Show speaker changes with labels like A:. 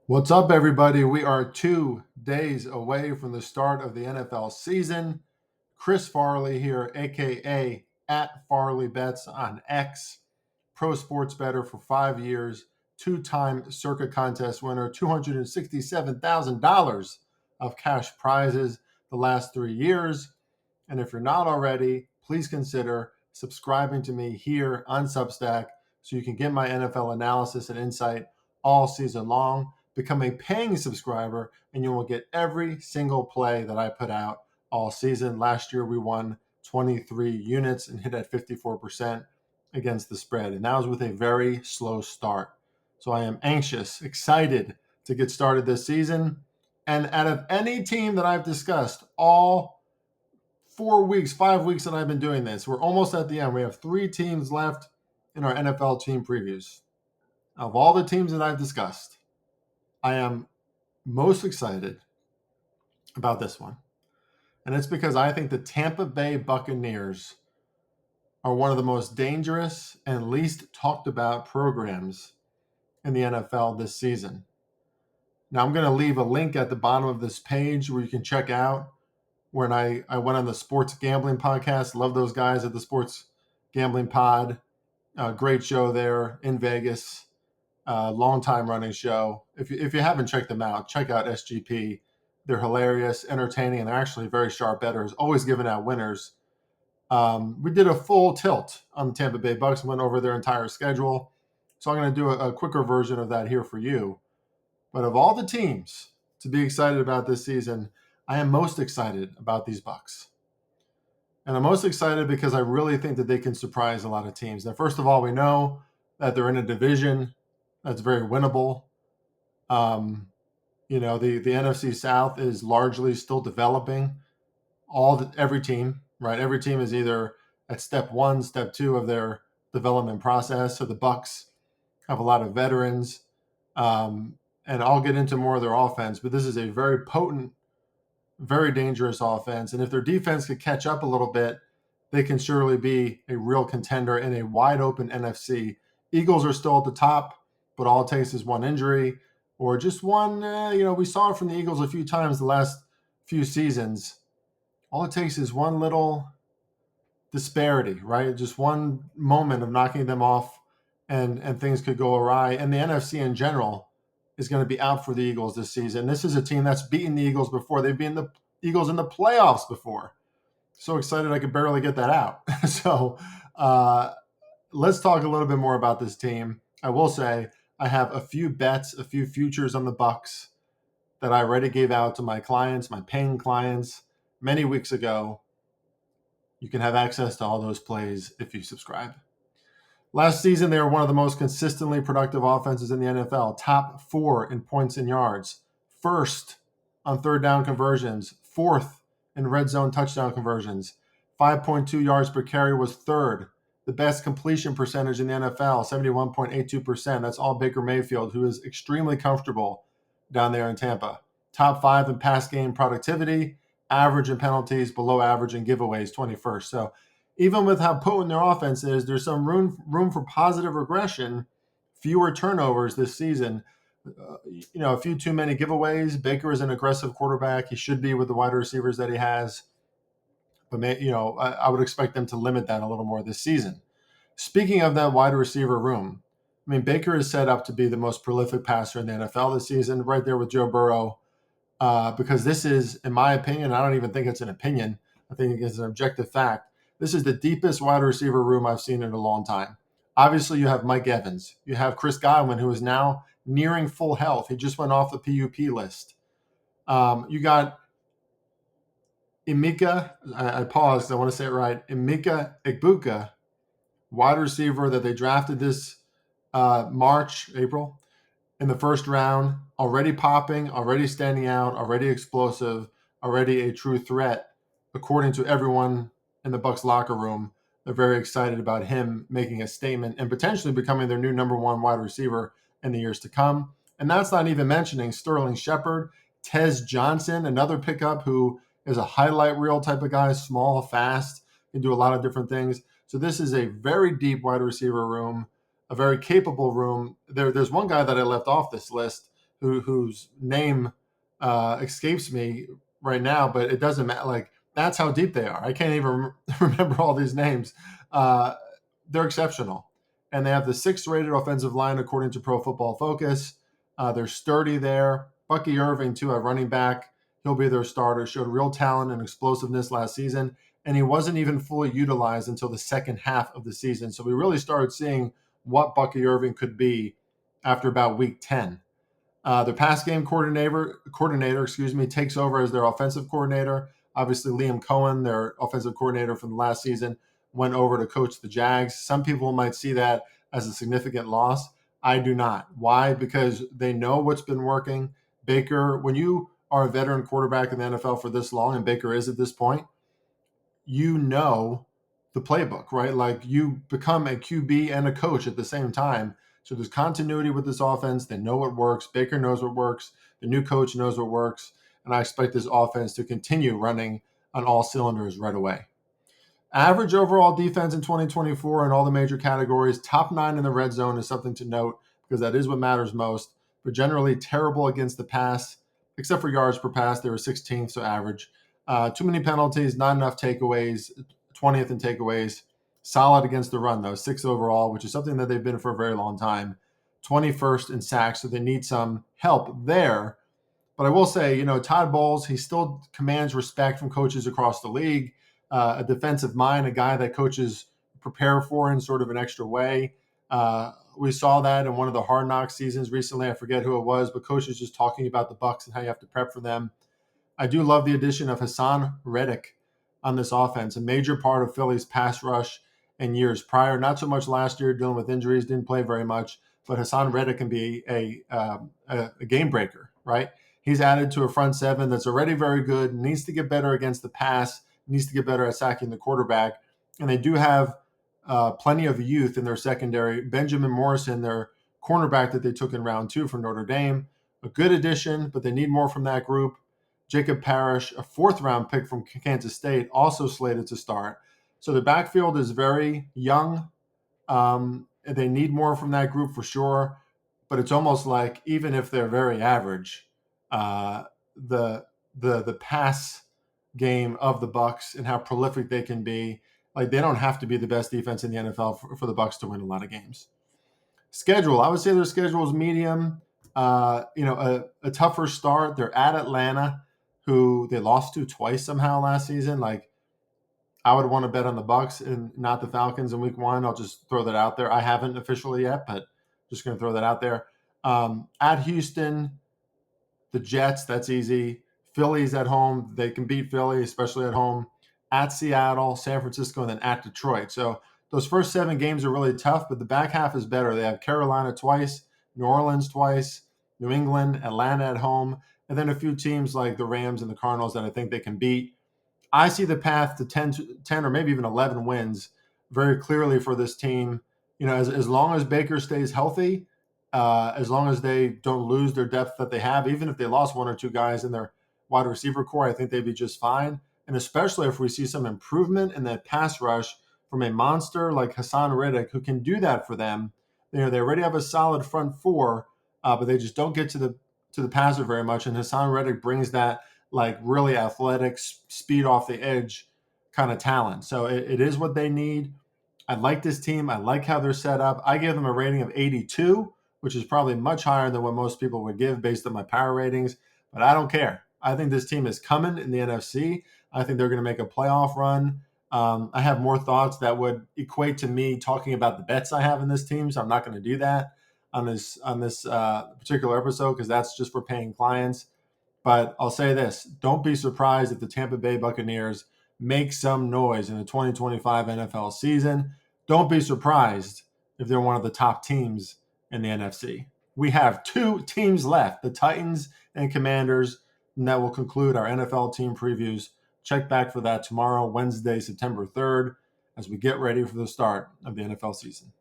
A: What's up, everybody? We are 2 days away from the start of the NFL season. Chris Farley here, aka at Farley Bets on X, pro sports bettor for 5 years, two-time circuit contest winner, $267,000 of cash prizes the last 3 years. And if you're not already, please consider subscribing to me here on Substack so you can get my NFL analysis and insight all season long. Become a paying subscriber, and you will get every single play that I put out all season. Last year, we won 23 units and hit at 54% against the spread. And that was with a very slow start. So I am anxious, excited to get started this season. And out of any team that I've discussed all 4 weeks, 5 weeks that I've been doing this, we're almost at the end. We have 3 teams left in our NFL team previews. Of all the teams that I've discussed, I am most excited about this one. And it's because I think the Tampa Bay Buccaneers are one of the most dangerous and least talked about programs in the NFL this season. Now, I'm going to leave a link at the bottom of this page where you can check out when I went on the Sports Gambling Podcast. Love those guys at the Sports Gambling Pod. Great show there in Vegas. Long time running show. If you haven't checked them out, check out SGP. They're hilarious, entertaining, and they're actually very sharp bettors, always giving out winners. We did a full tilt on the Tampa Bay Bucs, went over their entire schedule. So I'm going to do a quicker version of that here for you. But of all the teams to be excited about this season, I am most excited about these Bucs. And I'm most excited because I really think that they can surprise a lot of teams. Now, first of all, we know that they're in a division that's very winnable. The NFC South is largely still developing. Every team, right? Every team is either at step one, step two of their development process. So the Bucs have a lot of veterans, and I'll get into more of their offense. But this is a very potent, very dangerous offense, and if their defense could catch up a little bit, they can surely be a real contender in a wide open NFC. Eagles are still at the top, but all it takes is one injury or just one. We saw it from the Eagles a few times the last few seasons. All it takes is one little disparity, right? Just one moment of knocking them off, and things could go awry. And the NFC in general is going to be out for the Eagles this season. This is a team that's beaten the Eagles before. They've beaten the Eagles in the playoffs before. So excited I could barely get that out. So let's talk a little bit more about this team. I will say I have a few bets, a few futures on the Bucs that I already gave out to my clients, my paying clients, many weeks ago. You can have access to all those plays if you subscribe. Last season, they were one of the most consistently productive offenses in the NFL, top 4 in points and yards, first on third down conversions, fourth in red zone touchdown conversions. 5.2 yards per carry was third. The best completion percentage in the NFL, 71.82%. That's all Baker Mayfield, who is extremely comfortable down there in Tampa. Top 5 in pass game productivity, average in penalties, below average in giveaways, 21st. So even with how potent their offense is, there's some room for positive regression, fewer turnovers this season. A few too many giveaways. Baker is an aggressive quarterback. He should be with the wide receivers that he has. But, I would expect them to limit that a little more this season. Speaking of that wide receiver room, Baker is set up to be the most prolific passer in the NFL this season, right there with Joe Burrow, because this is, in my opinion, I don't even think it's an opinion. I think it's an objective fact. This is the deepest wide receiver room I've seen in a long time. Obviously, you have Mike Evans. You have Chris Godwin, who is now nearing full health. He just went off the PUP list. You got Emeka, I paused, I want to say it right, Emeka Egbuka, wide receiver that they drafted this April, in the first round, already popping, already standing out, already explosive, already a true threat. According to everyone in the Bucs locker room, they're very excited about him making a statement and potentially becoming their new number one wide receiver in the years to come. And that's not even mentioning Sterling Shepard, Tez Johnson, another pickup who is a highlight reel type of guy, small, fast, can do a lot of different things. So this is a very deep wide receiver room, a very capable room. There's one guy that I left off this list whose name escapes me right now, but it doesn't matter. Like, that's how deep they are. I can't even remember all these names. Uh, they're exceptional. And they have the sixth rated offensive line according to Pro Football Focus. They're sturdy there. Bucky Irving, too, at running back. He'll be their starter. Showed real talent and explosiveness last season, and he wasn't even fully utilized until the second half of the season. So we really started seeing what Bucky Irving could be after about week 10. Their pass game coordinator, takes over as their offensive coordinator. Obviously, Liam Cohen, their offensive coordinator from the last season, went over to coach the Jags. Some people might see that as a significant loss. I do not. Why? Because they know what's been working. Baker, when you are a veteran quarterback in the NFL for this long, and Baker is at this point, you know the playbook, right? Like, you become a QB and a coach at the same time. So there's continuity with this offense. They know what works. Baker knows what works. The new coach knows what works. And I expect this offense to continue running on all cylinders right away. Average overall defense in 2024 in all the major categories. Top 9 in the red zone is something to note because that is what matters most. But generally terrible against the pass, except for yards per pass. They were 16th, so average. Too many penalties, not enough takeaways, 20th in takeaways. Solid against the run, though, 6th overall, which is something that they've been for a very long time. 21st in sacks, so they need some help there. But I will say, Todd Bowles, he still commands respect from coaches across the league. A defensive mind, a guy that coaches prepare for in sort of an extra way. We saw that in one of the Hard Knocks seasons recently. I forget who it was, but coaches just talking about the Bucs and how you have to prep for them. I do love the addition of Hassan Reddick on this offense, a major part of Philly's pass rush in years prior. Not so much last year, dealing with injuries, didn't play very much, but Hassan Reddick can be a game breaker, right? He's added to a front seven that's already very good, needs to get better against the pass, needs to get better at sacking the quarterback. And they do have plenty of youth in their secondary. Benjamin Morrison, their cornerback that they took in round 2 from Notre Dame, a good addition, but they need more from that group. Jacob Parrish, a 4th-round pick from Kansas State, also slated to start. So the backfield is very young. They need more from that group for sure. But it's almost like, even if they're very average, the pass game of the Bucs and how prolific they can be, like, they don't have to be the best defense in the NFL for the Bucs to win a lot of games. Schedule, I would say their schedule is medium. A tougher start. They're at Atlanta, who they lost to twice somehow last season. Like, I would want to bet on the Bucs and not the Falcons in week 1. I'll just throw that out there. I haven't officially yet, but just going to throw that out there. At Houston, the Jets, that's easy. Philly's at home. They can beat Philly, especially at home. At Seattle, San Francisco, and then at Detroit. So those first 7 games are really tough, but the back half is better. They have Carolina twice, New Orleans twice, New England, Atlanta at home, and then a few teams like the Rams and the Cardinals that I think they can beat. I see the path to 10 or maybe even 11 wins very clearly for this team. As long as Baker stays healthy, as long as they don't lose their depth that they have, even if they lost 1 or 2 guys in their wide receiver core, I think they'd be just fine. And especially if we see some improvement in that pass rush from a monster like Hassan Reddick, who can do that for them. They already have a solid front 4, but they just don't get to the passer very much. And Hassan Reddick brings that, like, really athletic, speed off the edge kind of talent. So it is what they need. I like this team. I like how they're set up. I give them a rating of 82, which is probably much higher than what most people would give based on my power ratings, but I don't care. I think this team is coming in the NFC. I think they're going to make a playoff run. I have more thoughts that would equate to me talking about the bets I have in this team, so I'm not going to do that on this particular episode because that's just for paying clients. But I'll say this, don't be surprised if the Tampa Bay Buccaneers make some noise in the 2025 NFL season. Don't be surprised if they're one of the top teams in the NFC. We have 2 teams left, the Titans and Commanders, and that will conclude our NFL team previews. Check back for that tomorrow, Wednesday, September 3rd, as we get ready for the start of the NFL season.